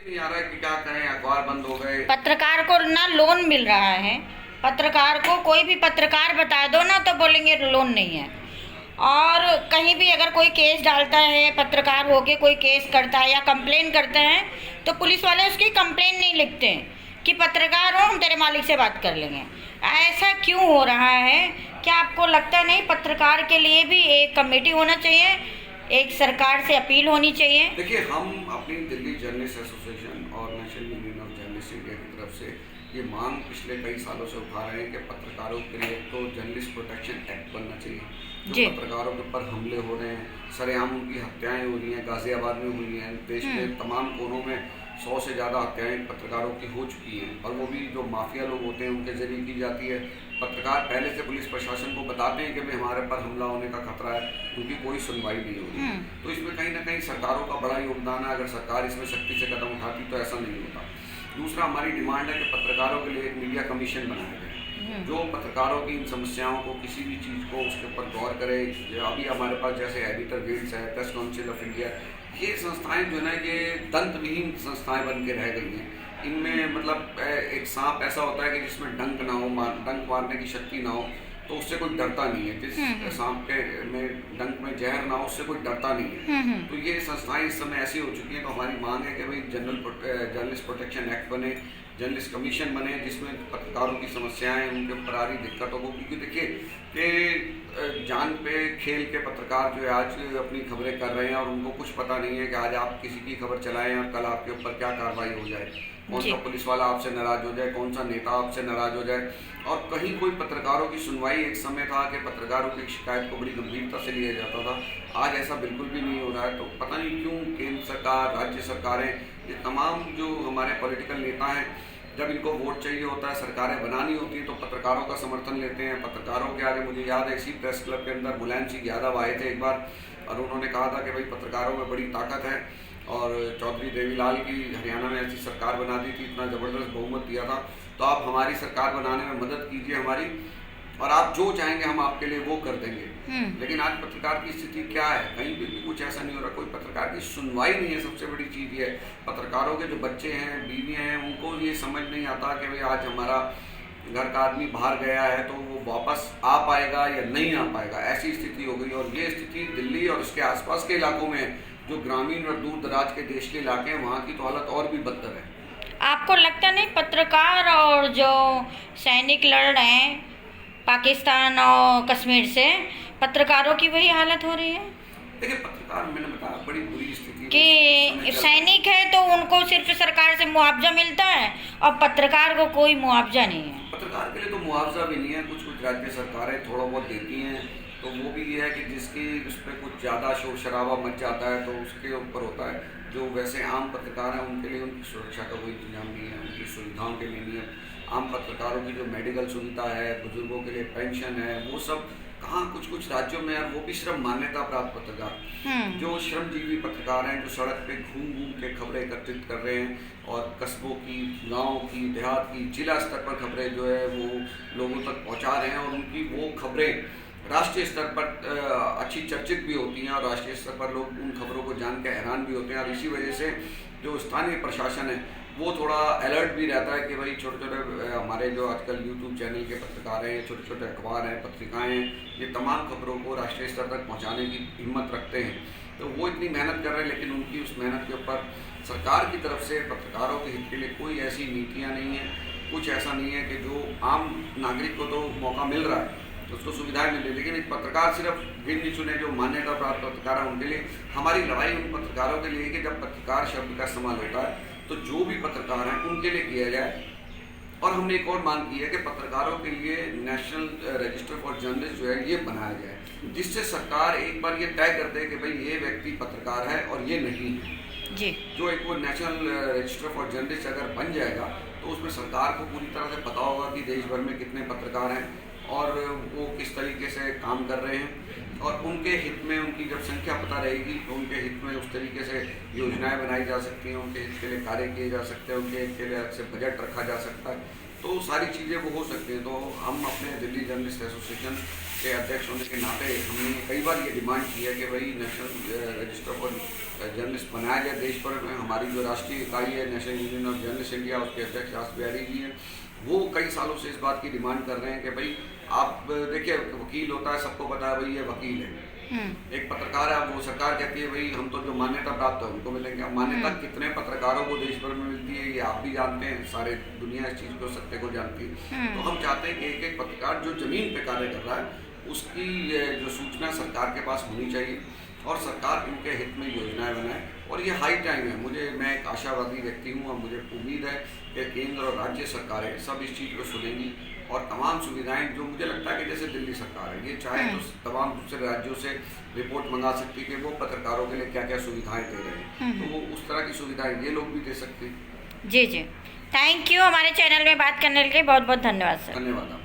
नहीं आ रहा है कि क्या करें, अखबार बंद हो गए। पत्रकार को ना लोन मिल रहा है। पत्रकार को कोई भी पत्रकार बता दो ना तो बोलेंगे लोन नहीं है। और कहीं भी अगर कोई केस डालता है, पत्रकार होके कोई केस करता है या कंप्लेन करते हैं तो पुलिस वाले उसकी कंप्लेन नहीं लिखते हैं कि पत्रकार हो, हम तेरे मालिक से बात कर लेंगे। ऐसा क्यों हो रहा है? क्या आपको लगता नहीं पत्रकार के लिए भी एक कमेटी होना चाहिए, एक सरकार से अपील होनी चाहिए? देखिए, हम अपनी दिल्ली जर्नलिस्ट एसोसिएशन और national union of journalist India की तरफ से ये मांग पिछले कई सालों से उठा रहे हैं कि पत्रकारों के लिए तो जर्नलिस्ट प्रोटेक्शन एक्ट बनना चाहिए। जो पत्रकारों के ऊपर हमले हो रहे हैं, सरेआम उनकी हत्याएं हो रही हैं, गाजियाबाद में हुई हैं, देश के तमाम कोनों में 100 से ज़्यादा हत्याएं पत्रकारों की हो चुकी हैं, और वो भी जो माफिया लोग होते हैं उनके जरिए की जाती है। पत्रकार पहले से पुलिस प्रशासन को बताते हैं कि भाई हमारे पर हमला होने का खतरा है, क्योंकि कोई सुनवाई नहीं हो रही। तो इसमें कहीं ना कहीं सरकारों का बड़ा योगदान है। अगर सरकार इसमें सख्ती से कदम उठाती तो ऐसा नहीं होता। दूसरा, हमारी डिमांड है कि पत्रकारों के लिए एक मीडिया कमीशन बनाया जाए, जो पत्रकारों की इन समस्याओं को, किसी भी चीज़ को उसके ऊपर गौर करे। अभी हमारे पास जैसे एडिटर गिल्ड्स है, प्रेस काउंसिल ऑफ इंडिया, ये संस्थाएं जो है ना, ये दंतविहीन संस्थाएं बन के रह गई हैं। इनमें मतलब एक सांप ऐसा होता है कि जिसमें डंक ना हो, डंक मारने की शक्ति ना हो, तो उससे कोई डरता नहीं है। जिस सांप के में डंक में जहर ना हो, उससे कोई डरता नहीं है। तो ये संस्थाएं इस समय ऐसी हो चुकी हैं। तो हमारी मांग है कि भाई जर्नलिस्ट प्रोटेक्शन एक्ट बने, जर्नलिस्ट कमीशन बने, जिसमें पत्रकारों की समस्याएं, उनके ऊपर आ रही दिक्कतों को, क्योंकि देखिए कि जान पे खेल के पत्रकार जो है आज अपनी खबरें कर रहे हैं, और उनको कुछ पता नहीं है कि आज आप किसी की खबर चलाएं और कल आपके ऊपर क्या कार्रवाई हो जाए, कौन सा पुलिस वाला आपसे नाराज हो जाए, कौन सा नेता आपसे नाराज हो जाए। और कहीं कोई पत्रकारों की सुनवाई, एक समय था कि पत्रकारों की शिकायत को बड़ी गंभीरता से लिया जाता था, आज ऐसा बिल्कुल भी नहीं हो रहा है। तो पता नहीं क्यों केंद्र सरकार, राज्य सरकारें, ये तमाम जो हमारे पॉलिटिकल नेता हैं, जब इनको वोट चाहिए होता है, सरकारें बनानी होती है, तो पत्रकारों का समर्थन लेते हैं। पत्रकारों के आगे, मुझे याद है इसी प्रेस क्लब के अंदर मुलायम सिंह यादव आए थे एक बार, और उन्होंने कहा था कि भाई पत्रकारों में बड़ी ताकत है, और चौधरी देवीलाल की हरियाणा में ऐसी सरकार बना दी थी, इतना ज़बरदस्त बहुमत दिया था, तो आप हमारी सरकार बनाने में मदद कीजिए हमारी, और आप जो चाहेंगे हम आपके लिए वो कर देंगे। लेकिन आज पत्रकार की स्थिति क्या है? कहीं भी कुछ ऐसा नहीं हो रहा, कोई पत्रकार की सुनवाई नहीं है। सबसे बड़ी चीज़ ये है, पत्रकारों के जो बच्चे हैं, बीवियाँ हैं, उनको ये समझ नहीं आता कि भाई आज हमारा घर का आदमी बाहर गया है तो वो वापस आ पाएगा या नहीं आ पाएगा, ऐसी स्थिति हो गई। और ये स्थिति दिल्ली और उसके आसपास के इलाकों में, जो ग्रामीण और दूर दराज के देश के इलाके हैं, वहाँ की तो हालत और भी बदतर है। आपको लगता नहीं पत्रकार और जो सैनिक लड़ रहे हैं पाकिस्तान और कश्मीर से, पत्रकारों की वही हालत हो रही है? देखिए, पत्रकार, मैंने बताया, बड़ी बुरी स्थिति कि सैनिक है तो उनको सिर्फ सरकार से मुआवजा मिलता है और पत्रकार को कोई मुआवजा नहीं है। पत्रकार के लिए तो मुआवजा भी नहीं है, कुछ कुछ राज्य सरकारें थोड़ा बहुत देती हैं, तो वो भी ये है कि जिसकी उस पर कुछ ज़्यादा शोर शराबा मच जाता है तो उसके ऊपर होता है। जो वैसे आम पत्रकार हैं उनके लिए उनकी सुरक्षा का कोई इंतजाम नहीं है, उनकी सुविधाओं के लिए नहीं है। आम पत्रकारों की जो मेडिकल सुविधा है, बुजुर्गों के लिए पेंशन है, वो सब कहाँ, कुछ कुछ राज्यों में है, वो भी श्रम मान्यता प्राप्त पत्रकार, जो श्रमजीवी पत्रकार हैं, जो सड़क पे घूम घूम के खबरें एकत्रित कर रहे हैं, और कस्बों की, गाँव की, देहात की, जिला स्तर पर खबरें जो है वो लोगों तक पहुँचा रहे हैं, और उनकी वो खबरें राष्ट्रीय स्तर पर अच्छी चर्चित भी होती हैं, और राष्ट्रीय स्तर पर लोग उन खबरों को जान के हैरान भी होते हैं। और इसी वजह से जो स्थानीय प्रशासन है वो थोड़ा अलर्ट भी रहता है कि भाई छोटे छोटे हमारे जो आजकल यूट्यूब चैनल के पत्रकार हैं, छोटे छोटे अखबार हैं, पत्रिकाएं हैं, ये तमाम खबरों को राष्ट्रीय स्तर तक पहुंचाने की हिम्मत रखते हैं। तो वो इतनी मेहनत कर रहे हैं, लेकिन उनकी उस मेहनत के ऊपर सरकार की तरफ से पत्रकारों के हित के लिए कोई ऐसी नीतियाँ नहीं हैं, कुछ ऐसा नहीं है कि जो आम नागरिक को तो मौका मिल रहा है, उसको सुविधाएं मिल रही, लेकिन एक पत्रकार सिर्फ गिने चुने जो मान्यता प्राप्त पत्रकार हैं उनके लिए। हमारी लड़ाई उन पत्रकारों के लिए कि जब पत्रकार शब्द का इस्तेमाल होता है तो जो भी पत्रकार हैं उनके लिए किया जाए। और हमने एक और मांग की है कि पत्रकारों के लिए नेशनल रजिस्टर फॉर जर्नलिस्ट जो है ये बनाया जाए, जिससे सरकार एक बार ये तय कर दे कि भाई ये व्यक्ति पत्रकार है और ये नहीं है जी। जो एक वो नेशनल रजिस्टर फॉर जर्नलिस्ट अगर बन जाएगा तो उसमें सरकार को पूरी तरह से पता होगा कि देश भर में कितने पत्रकार हैं और वो किस तरीके से काम कर रहे हैं, और उनके हित में उनकी जब संख्या पता रहेगी तो उनके हित में उस तरीके से योजनाएं बनाई जा सकती हैं, उनके हित के लिए कार्य किए जा सकते हैं, उनके हित के लिए अलग से बजट रखा जा सकता है, तो सारी चीज़ें वो हो सकती हैं। तो हम अपने दिल्ली जर्नलिस्ट एसोसिएशन के अध्यक्ष होने के नाते हमने कई बार ये डिमांड की है कि भाई नेशनल रजिस्टर फॉर जर्नलिस्ट बनाया जाए देश भर में। हमारी जो राष्ट्रीय इकाई है national union of journalist India, उसके अध्यक्ष राज बिहारी जी हैं, वो कई सालों से इस बात की डिमांड कर रहे हैं कि भाई आप देखिए, वकील होता है, सबको पता है भाई ये वकील है, एक पत्रकार है, वो सरकार कहती है भाई हम तो जो मान्यता प्राप्त है उनको मिलेंगे। अब मान्यता कितने पत्रकारों को देश भर में मिलती है ये आप भी जानते हैं, सारे दुनिया इस चीज़ को, सत्य को जानती है। तो हम चाहते हैं कि एक एक पत्रकार जो जमीन पे कार्य कर रहा है उसकी जो सूचना सरकार के पास होनी चाहिए और सरकार इनके हित में योजनाएं बनाए। और ये हाई टाइम है, मैं एक आशावादी व्यक्ति हूँ और मुझे उम्मीद है कि केंद्र और राज्य सरकारें सब इस चीज़ को सुनेंगी और तमाम सुविधाएं, जो मुझे लगता है कि जैसे दिल्ली सरकार है, ये चाहे तो तमाम दूसरे राज्यों से रिपोर्ट मंगा सकती है कि वो पत्रकारों के लिए क्या क्या सुविधाएं दे रहे हैं, तो वो उस तरह की सुविधाएं ये लोग भी दे सकते हैं। जी जी, थैंक यू हमारे चैनल में बात करने के लिए, बहुत बहुत धन्यवाद सर। धन्यवाद।